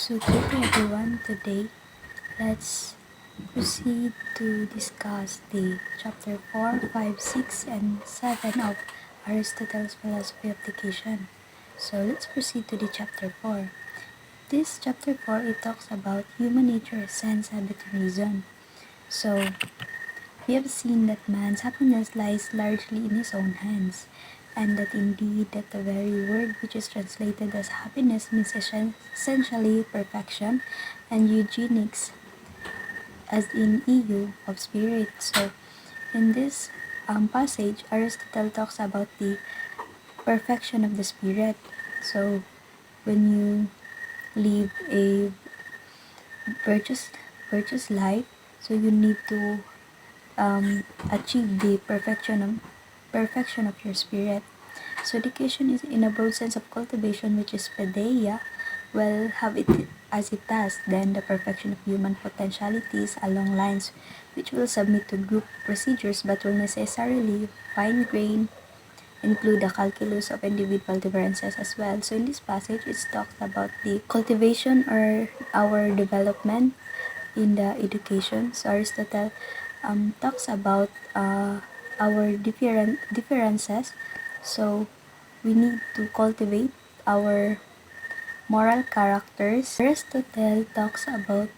So good day everyone. Today, let's proceed to discuss the chapter 4, 5, 6, and 7 of Aristotle's philosophy of education. So let's proceed to the chapter 4. This chapter 4, it talks about human nature, sense, habit, and reason. So we have seen that man's happiness lies largely in his own hands, and that indeed that the very word which is translated as happiness means essentially perfection, and eugenics as in EU of spirit. So in this passage, Aristotle talks about the perfection of the spirit. So when you live a virtuous virtuous life, so you need to achieve the perfection of your spirit. So education is in a broad sense of cultivation, which is paideia, will have it as a task, then the perfection of human potentialities along lines which will submit to group procedures but will necessarily fine-grain include the calculus of individual differences as well. So in this passage, it talks about the cultivation or our development in the education. So Aristotle talks about our differences. So we need to cultivate our moral characters. Aristotle talks about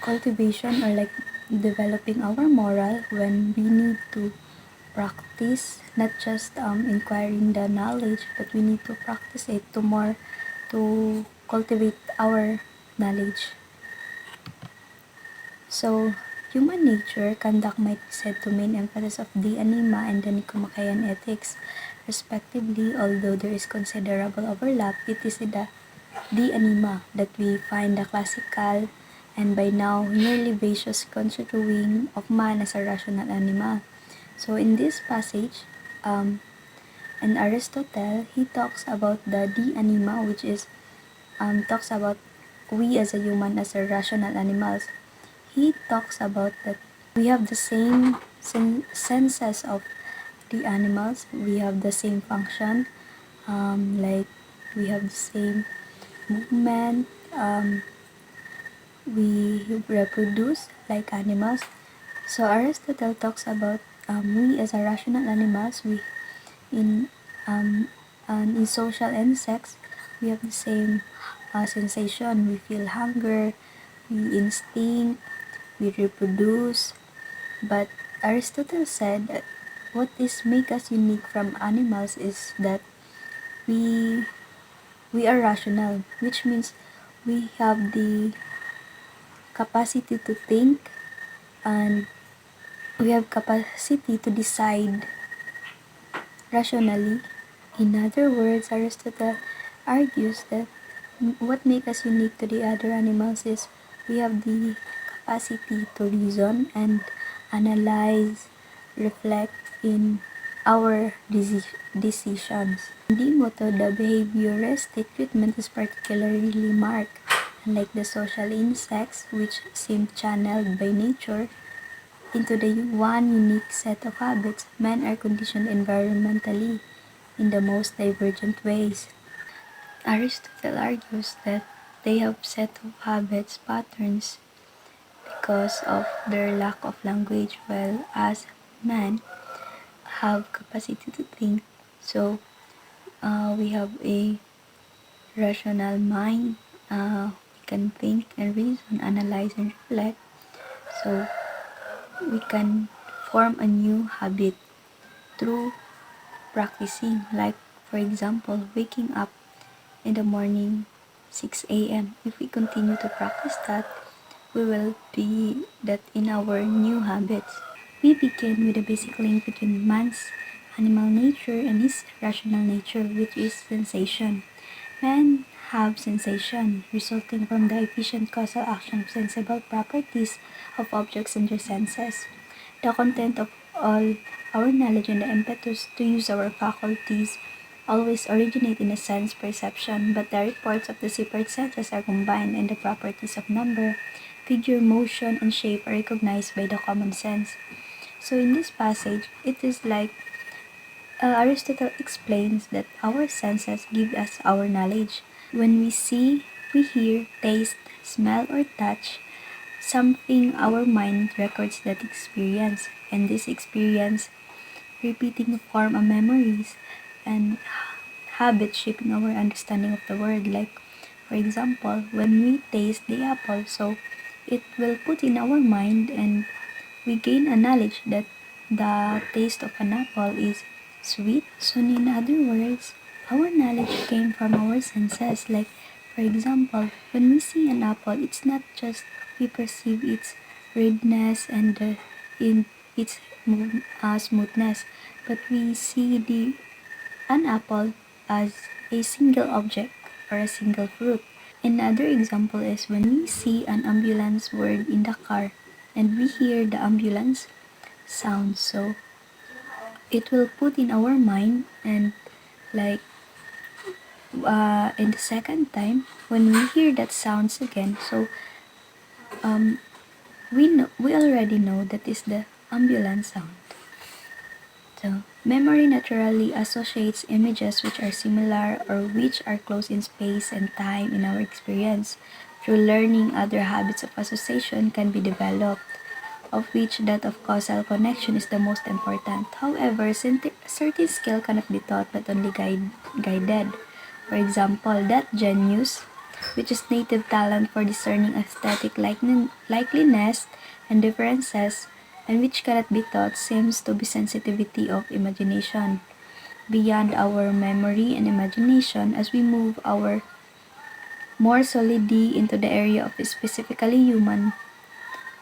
cultivation or like developing our moral when we need to practice not just inquiring the knowledge, but we need to practice it to cultivate our knowledge. So human nature conduct might be said to main emphasis of the anima and the Nicomachean ethics respectively. Although there is considerable overlap, it is in the anima that we find the classical and by now nearly basis constituting of man as a rational animal. So in this passage, in Aristotle, he talks about the anima, which is talks about we as a human as a rational animals. He talks about that we have the same senses of the animals. We have the same function, like we have the same movement. We reproduce like animals. So Aristotle talks about we as a rational animals. We in and in social insects, we have the same sensation. We feel hunger, we instinct, we reproduce. But Aristotle said that what is make us unique from animals is that we we are rational, which means we have the capacity to think and we have capacity to decide rationally. In other words, Aristotle argues that what makes us unique to the other animals is we have the capacity to reason and analyze, reflect in our decisions. In the motto, the behavioristic treatment is particularly marked. Unlike the social insects, which seem channeled by nature into the one unique set of habits, men are conditioned environmentally in the most divergent ways. Aristotle argues that they have set of habits patterns because of their lack of language, while as men have capacity to think. So we have a rational mind. We can think and reason, analyze and reflect. So we can form a new habit through practicing. Like for example, waking up in the morning 6 a.m. If we continue to practice that, we will be that in our new habits. We begin with a basic link between man's animal nature and his rational nature, which is sensation. Men have sensation, resulting from the efficient causal action of sensible properties of objects in their senses. The content of all our knowledge and the impetus to use our faculties always originate in a sense perception, but the reports of the separate senses are combined and the properties of number, figure, motion, and shape are recognized by the common sense. So in this passage, it is like Aristotle explains that our senses give us our knowledge, When we see, we hear, taste, smell, or touch something, our mind records that experience, and this experience repeating form of memories and habits shaping our understanding of the world. Like, for example, when we taste the apple, so it will put in our mind and we gain a knowledge that the taste of an apple is sweet. So in other words, our knowledge came from our senses. Like, for example, when we see an apple, it's not just we perceive its redness and in its smoothness, but we see the an apple as a single object or a single fruit. Another example is when we see an ambulance word in the car and we hear the ambulance sound. So it will put in our mind and like in the second time when we hear that sounds again, so um we already know that is the ambulance sound. So, memory naturally associates images which are similar or which are close in space and time in our experience. Through learning, other habits of association can be developed, of which that of causal connection is the most important. However, certain skill cannot be taught but only guided. For example, that genius, which is native talent for discerning aesthetic likeliness and differences, and which cannot be taught, seems to be sensitivity of imagination. Beyond our memory and imagination, as we move our more solidly into the area of specifically human,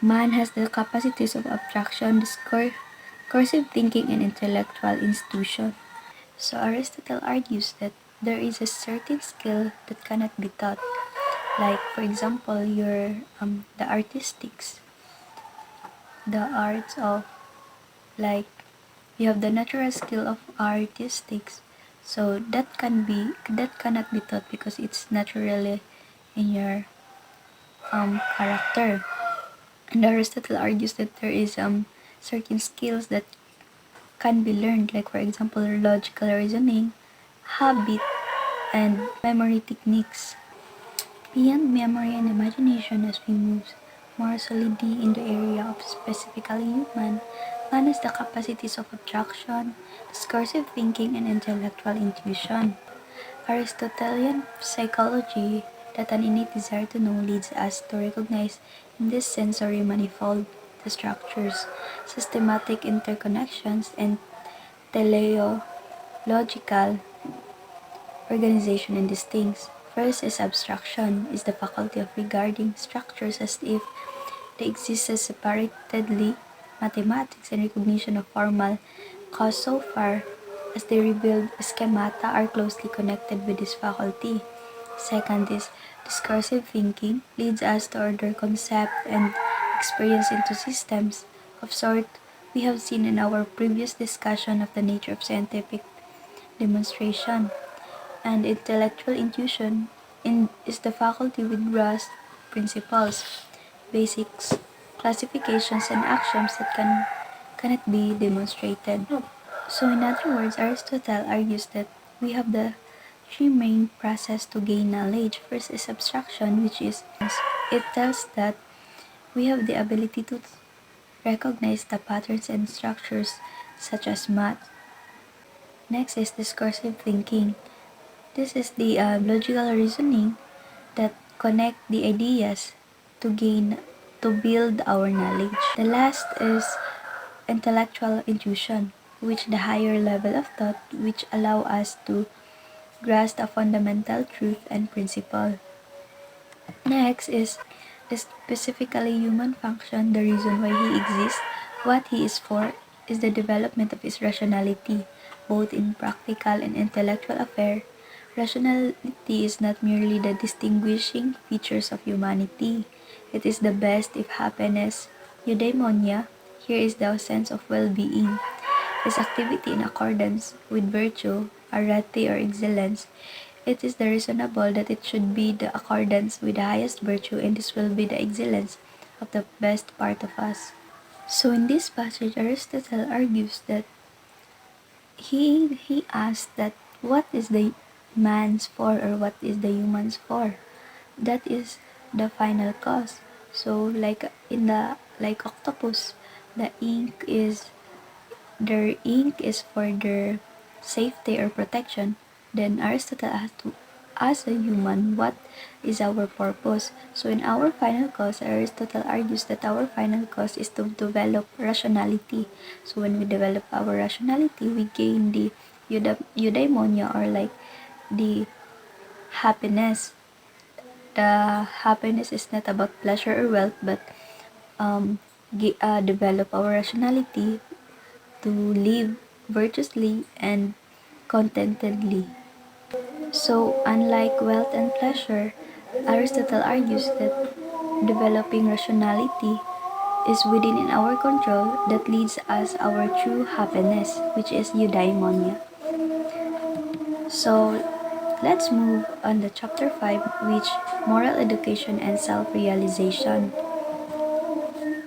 man has the capacities of abstraction, discursive thinking, and intellectual institution. So Aristotle argues that there is a certain skill that cannot be taught. Like for example, the artistics, the arts of like you have the natural skill of artistics. So that cannot be taught because it's naturally in your character. And Aristotle argues that there is certain skills that can be learned, like for example logical reasoning, habit, and memory techniques. Beyond memory and imagination, as we move more solidly in the area of specifically human, man has the capacities of abstraction, discursive thinking, and intellectual intuition. Aristotelian psychology that an innate desire to know leads us to recognize in this sensory manifold the structures, systematic interconnections, and teleological organization in these things. First is abstraction, is the faculty of regarding structures as if they existed separately, mathematics and recognition of formal cause so far as they revealed schemata are closely connected with this faculty. Second is discursive thinking, leads us to order concept and experience into systems of sort we have seen in our previous discussion of the nature of scientific demonstration. And intellectual intuition is the faculty with grasp principles, basics, classifications, and axioms that cannot be demonstrated. So, in other words, Aristotle argues that we have the three main processes to gain knowledge. First is abstraction, which is it tells that we have the ability to recognize the patterns and structures such as math. Next is discursive thinking. This is the logical reasoning that connect the ideas to build our knowledge. The last is intellectual intuition, which the higher level of thought which allow us to grasp a fundamental truth and principle. Next is the specifically human function, the reason why he exists, what he is for, is the development of his rationality, both in practical and intellectual affairs. Rationality is not merely the distinguishing features of humanity. It is the best if happiness, eudaimonia, here is the sense of well-being, is activity in accordance with virtue, arete or excellence. It is the reasonable that it should be the accordance with the highest virtue, and this will be the excellence of the best part of us. So in this passage, Aristotle argues that he asked that what is the man's for, or what is the human's for. That is the final cause. So like in the like octopus, the ink is for their safety or protection. Then Aristotle asked to as a human, what is our purpose? So in our final cause, Aristotle argues that our final cause is to develop rationality. So when we develop our rationality, we gain the eudaimonia, or like the happiness. The happiness is not about pleasure or wealth, but develop our rationality to live virtuously and contentedly. So, unlike wealth and pleasure, Aristotle argues that developing rationality is within in our control that leads us our true happiness, which is eudaimonia. So, let's move on to chapter 5, which moral education and self-realization.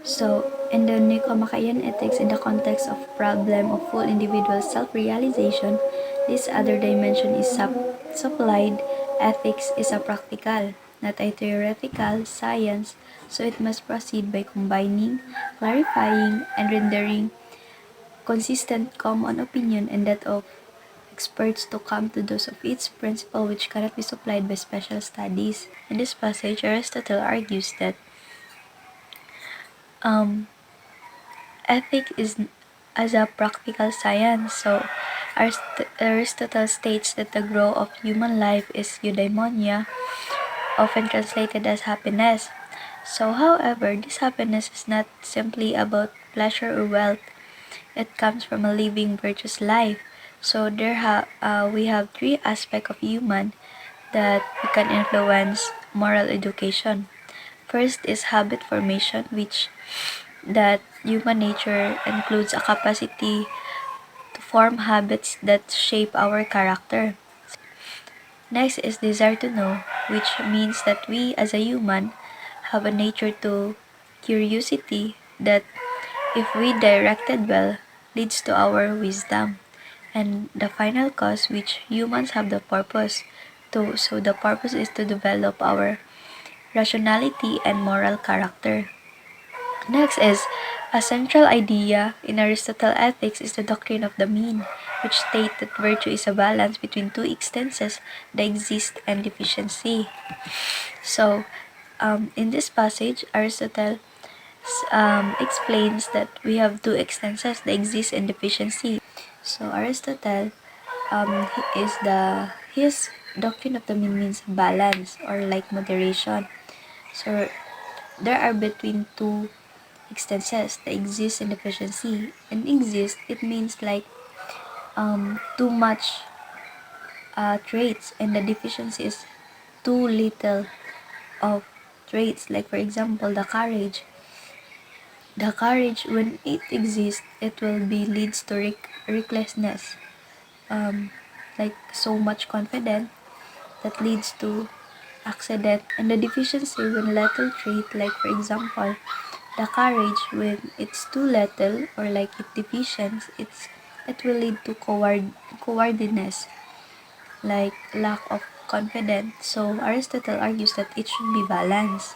So, in the Nicomachean Ethics, in the context of problem of full individual self-realization, this other dimension is supplied. Ethics is a practical, not a theoretical science, so it must proceed by combining, clarifying, and rendering consistent common opinion and that of experts to come to those of its principle which cannot be supplied by special studies. In this passage, Aristotle argues that um, ethic is as a practical science. So Aristotle states that the growth of human life is eudaimonia, often translated as happiness. So, however, this happiness is not simply about pleasure or wealth. It comes from a living virtuous life. So we have three aspects of human that we can influence moral education. First is habit formation, which that human nature includes a capacity to form habits that shape our character. Next is desire to know, which means that we as a human have a nature to curiosity that, if we directed well, leads to our wisdom. And the final cause, which humans have the purpose to, so the purpose is to develop our rationality and moral character. Next is a central idea in Aristotle ethics is the doctrine of the mean, which states that virtue is a balance between two existences, the exist and deficiency. So, in this passage, Aristotle explains that we have two existences, the exist and deficiency. So Aristotle, his doctrine of the mean means balance or like moderation. So there are between two existences, the exist and deficiency. And exist, it means like too much traits, and the deficiency is too little of traits. Like for example, the courage. The courage, when it exists, it will be leads to recklessness. Like so much confident that leads to accident. And the deficiency, when little trait, like for example, the courage, when it's too little or like it deficient, it will lead to cowardliness, like lack of confidence. So Aristotle argues that it should be balanced.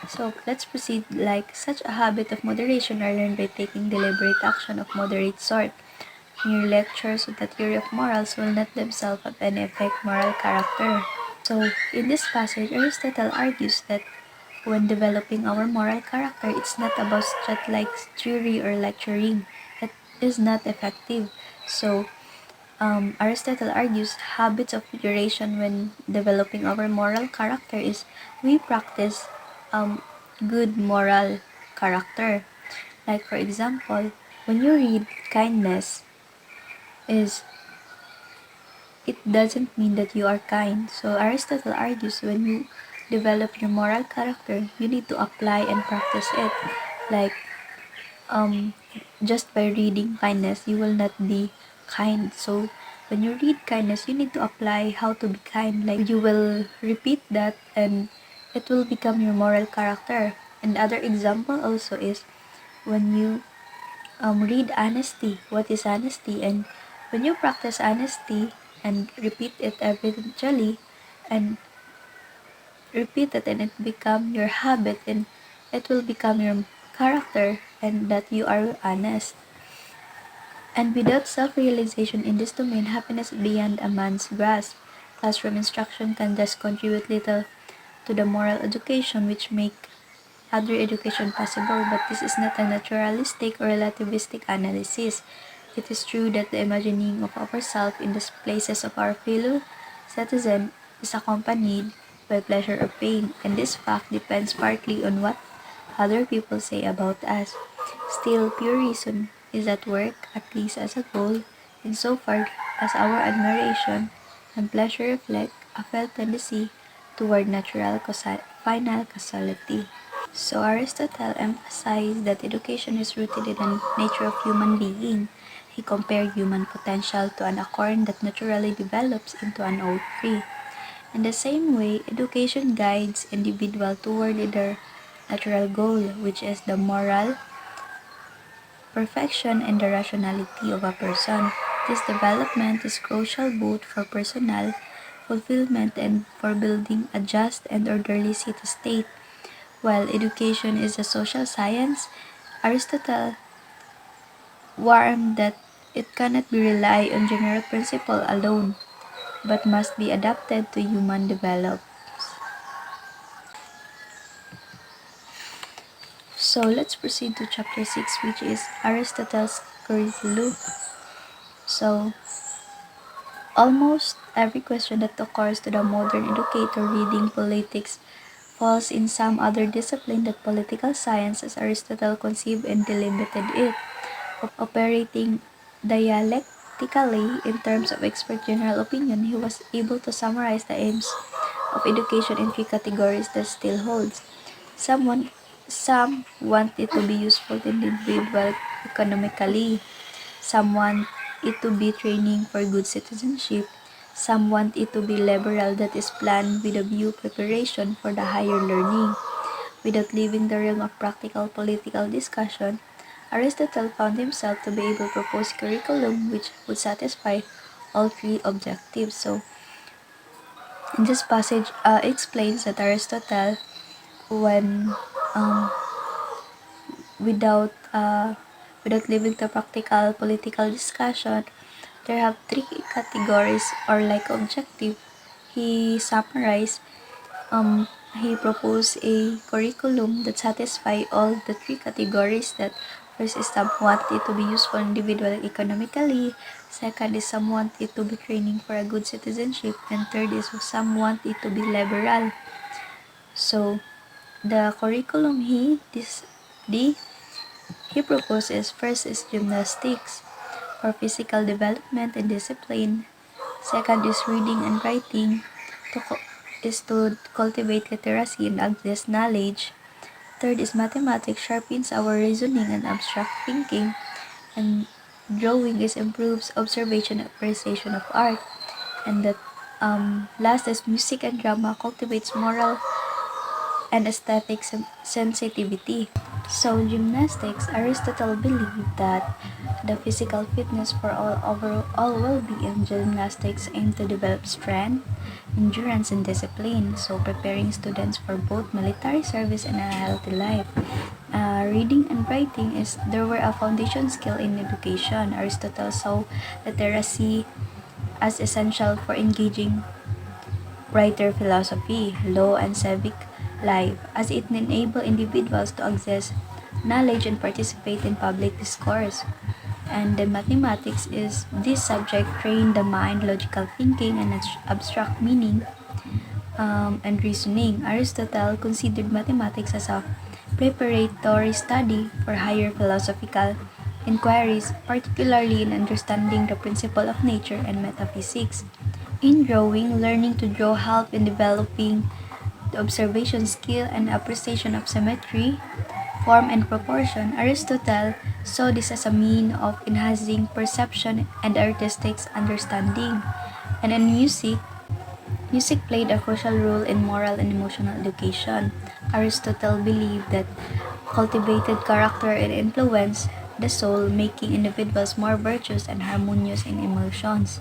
So let's proceed. Like such a habit of moderation are learned by taking deliberate action of moderate sort. Mere lectures on the theory of morals will not themselves have any effect moral character. So in this passage, Aristotle argues that when developing our moral character, it's not about just like theory or lecturing. It is not effective. So Aristotle argues habits of duration when developing our moral character is we practice good moral character. Like for example, when you read kindness, is it doesn't mean that you are kind. So Aristotle argues when you develop your moral character, you need to apply and practice it. Like um just by reading kindness, you will not be kind. So when you read kindness, you need to apply how to be kind. Like you will repeat that and it will become your moral character. And other example also is when you read honesty. What is honesty? And when you practice honesty, and repeat it eventually, and repeat it, and it become your habit, and it will become your character, and that you are honest. And without self-realization in this domain, happiness is beyond a man's grasp. Classroom instruction can thus contribute little to the moral education which make other education possible, but this is not a naturalistic or relativistic analysis. It is true that the imagining of ourselves in the places of our fellow citizen is accompanied by pleasure or pain, and this fact depends partly on what other people say about us. Still, pure reason is at work, at least as a goal, insofar as our admiration and pleasure reflect a felt tendency toward natural final causality. So Aristotle emphasized that education is rooted in the nature of human being. He compared human potential to an acorn that naturally develops into an oak tree. In the same way, education guides individual toward their natural goal, which is the moral perfection and the rationality of a person. This development is crucial both for personal fulfillment and for building a just and orderly city-state. While education is a social science, Aristotle warned that it cannot be relied on general principle alone, but must be adapted to human development. So let's proceed to chapter 6, which is Aristotle's curriculum. So almost every question that occurs to the modern educator reading politics falls in some other discipline than political science as Aristotle conceived and delimited it. Operating dialectically in terms of expert general opinion, he was able to summarize the aims of education in three categories that still holds. Some want, some want it to be useful to the individual economically. Some want it to be training for good citizenship. Some want it to be liberal, that is planned with a view preparation for the higher learning. Without leaving the realm of practical political discussion, Aristotle found himself to be able to propose curriculum which would satisfy all three objectives. So, in this passage, explains that Aristotle, when um, without without leaving the practical political discussion, there have three categories or like objective. He summarized he proposed a curriculum that satisfy all the three categories. That first is some want it to be useful individually economically, second is some want it to be training for a good citizenship, and third is some want it to be liberal. So the curriculum he proposes first is gymnastics for physical development and discipline. Second is reading and writing is to cultivate literacy and access knowledge. Third is mathematics sharpens our reasoning and abstract thinking. And drawing is improves observation and appreciation of art. And the last is music and drama cultivates moral and aesthetic sensitivity. So, gymnastics, Aristotle believed that the physical fitness for all overall well-being gymnastics aim to develop strength, endurance, and discipline, so preparing students for both military service and a healthy life. Reading and writing is there were a foundation skill in education. Aristotle saw literacy as essential for engaging writer philosophy, law, and civic life, as it enables individuals to access knowledge and participate in public discourse. And the mathematics is this subject train the mind, logical thinking, and abstract meaning and reasoning. Aristotle considered mathematics as a preparatory study for higher philosophical inquiries, particularly in understanding the principle of nature and metaphysics. In drawing, learning to draw help in developing the observation skill and appreciation of symmetry, form, and proportion. Aristotle saw this as a mean of enhancing perception and artistic understanding. And in music played a crucial role in moral and emotional education. Aristotle believed that cultivated character and influence the soul, making individuals more virtuous and harmonious in emotions.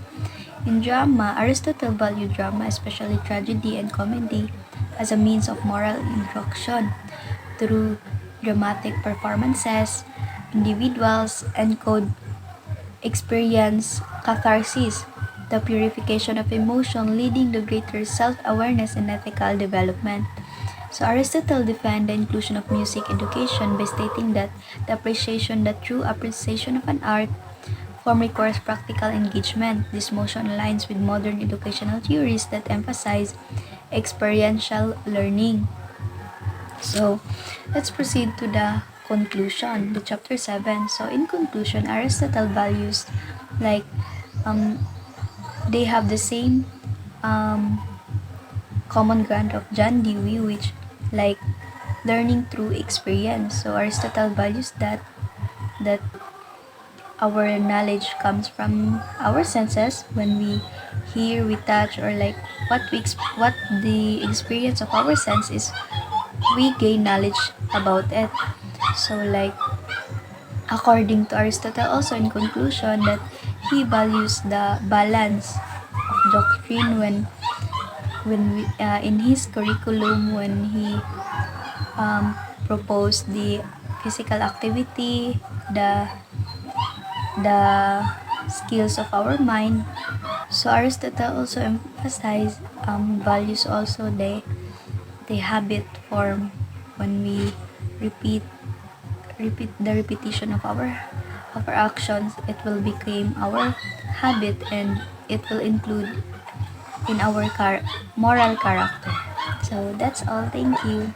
In drama, Aristotle valued drama, especially tragedy and comedy, as a means of moral instruction. Through dramatic performances, individuals encode experience catharsis, the purification of emotion leading to greater self-awareness and ethical development. So Aristotle defined the inclusion of music education by stating that the true appreciation of an art form requires practical engagement. This motion aligns with modern educational theories that emphasize experiential learning. So, let's proceed to the conclusion, the chapter 7. So, in conclusion, Aristotle values like um, they have the same um, common ground of John Dewey, which like learning through experience. So, Aristotle values that our knowledge comes from our senses when we hear, we touch, or like what the experience of our sense is, we gain knowledge about it. So like according to Aristotle also in conclusion that he values the balance of doctrine in his curriculum when he um, proposed the physical activity, the skills of our mind. So Aristotle also emphasized values also the habit form when we repeat the repetition of our actions, it will become our habit and it will include in our moral character. So that's all. Thank you.